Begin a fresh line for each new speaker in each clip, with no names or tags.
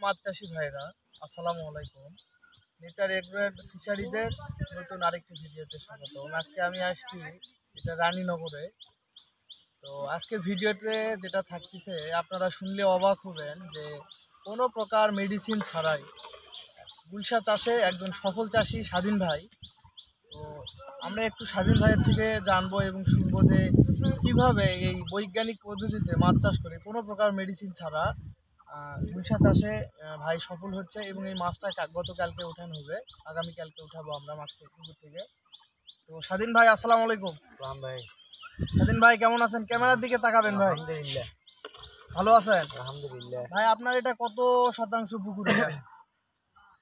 মাছ চাষি ভাইরা, আসসালামু আলাইকুম। নেচার এগ্রো ফিশারিজের নতুন আরেকটি ভিডিওতে স্বাগত। আজকে আমি আসছি এটা রানীনগরে। তো আজকের ভিডিওতে যেটা থাকতেছে আপনারা শুনলে অবাক হবেন যে কোনো প্রকার মেডিসিন ছাড়াই গুলশা চাষে একজন সফল চাষি স্বাধীন ভাই। তো আমরা একটু স্বাধীন ভাইয়ের থেকে জানবো এবং শুনবো যে কিভাবে এই বৈজ্ঞানিক পদ্ধতিতে মাছ চাষ করে কোনো প্রকার মেডিসিন ছাড়া গুলশা চাষে ভাই সফল হচ্ছে এবং এই মাছটা গতকালকে ওঠানো হবে, আগামীকালকে উঠাবো আমরা মাছটা পুকুর থেকে। তো স্বাধীন ভাই, আসসালামু আলাইকুম।
ভাই,
স্বাধীন ভাই কেমন আছেন? ক্যামেরার দিকে তাকাবেন ভাই।
আলহামদুলিল্লাহ।
ভালো আছেন?
আলহামদুলিল্লাহ।
ভাই আপনার এটা কত শতাংশ পুকুর?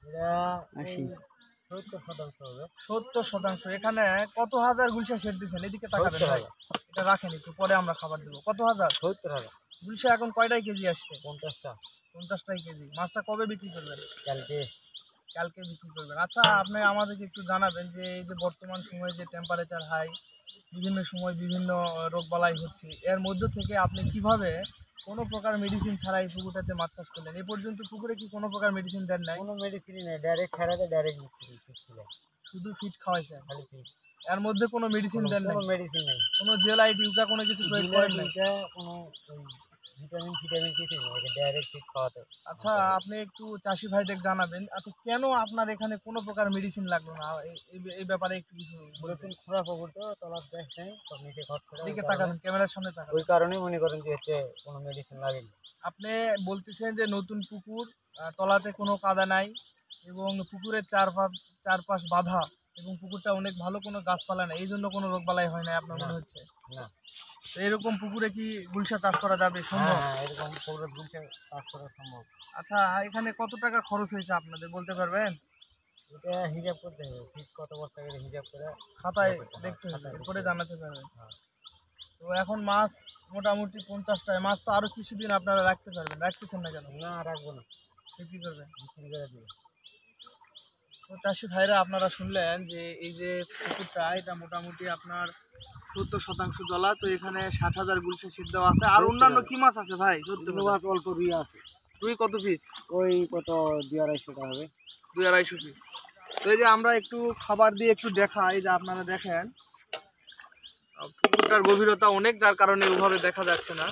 এটা 70% হবে।
70%। এখানে কত হাজার গুলশা শেড দিচ্ছেন? এদিকে তাকাবেন ভাই। এটা রাখেন একটু, পরে আমরা খাবার দেবো। কত হাজার?
70,000।
গুলশা এখন কয়টাই কেজি আসছে?
50টা।
50টাই কেজি। মাছটা কবে বিক্রি করবেন?
কালকে।
কালকে বিক্রি করবেন। আচ্ছা, আপনি আমাদেরকে একটু জানাবেন যে এই যে বর্তমান সময়ে যে টেম্পারেচার হাই, বিভিন্ন সময় বিভিন্ন রোগবালাই হচ্ছে, এর মধ্য থেকে আপনি কিভাবে কোনো প্রকার মেডিসিন ছাড়াই পুকুরটাতে মাছ চাষ করলেন? এ পর্যন্ত পুকুরে কি কোনো প্রকার মেডিসিন দেন নাই?
কোনো মেডিসিন নেই, ডাইরেক্ট খেলাতে ডাইরেক্ট বিক্রি করছিল।
শুধু ফিট খাওয়াইছেন?
খালি ফিট।
এর মধ্যে কোনো মেডিসিন দেন নাই?
কোনো মেডিসিন নেই।
কোনো জেলাইট ইউকা কোনো কিছু প্রয়োগ করেন নাই?
কোনো ভিটামিন কিছু নেই, এটা ডাইরেক্ট ফিট খাওয়াতে।
আচ্ছা, আপনি একটু চাষি ভাইদের জানাবেন, আচ্ছা কেন আপনার এখানে কোনো প্রকার মেডিসিন লাগলো না? এই ব্যাপারে একটু কিছু
নতুন খোঁড়া পুকুর তো, তলার দেশ নেই, সব নিচে খড় করে।
দিকে তাকাবেন, ক্যামেরার সামনে তাকাবেন।
ওই কারণেই মনে করেন যে হচ্ছে কোনো মেডিসিন লাগেনি।
আপনি বলতেছেন যে নতুন পুকুর, তলাতে কোনো কাদা নাই এবং পুকুরের চারপাশ বাঁধা এবং পুকুরটা অনেক ভালো, কোনো গাছপালা নেই, এই জন্য কোনো রোগবালাই হয় না আপনার মনে হচ্ছে?
না।
তো এরকম পুকুরে কি গুলশা চাষ করা যাবে? সম্ভব?
হ্যাঁ, এরকম পুকুরে গুলশা চাষ করা সম্ভব।
আচ্ছা, এখানে কত টাকা খরচ হয়েছে আপনাদের বলতে পারবেন?
এটা হিসাব করতে হবে, ফিট কত বস্তা করে হিসাব করে
খাতায় দেখতে হবে, এরপরে জানাতে পারবেন। তো এখন মাছ মোটামুটি 50টায়। মাছ তো আরো কিছুদিন আপনারা রাখতে পারবেন, রাখতেছেন না কেন?
না, রাখবো না,
বিক্রি করবেন?
বিক্রি করে দিব।
তো চাষি ভাইরা, আপনারা শুনলেন যে এই যে পুকুরটা, এটা মোটামুটি আপনার 70% জলা। তো এখানে 60,000 গুলশা সিট দেওয়া আছে। আর অন্যান্য কি মাছ আছে ভাই?
70 মাছ অল্প রুই আছে।
রুই কত পিস?
ওই কত 200-250 হবে।
200-250 পিস। তো এই যে আমরা একটু খাবার দিয়ে একটু দেখাই, যে আপনারা দেখেন পুকুরটার গভীরতা অনেক, যার কারণে ওইভাবে দেখা যাচ্ছে না।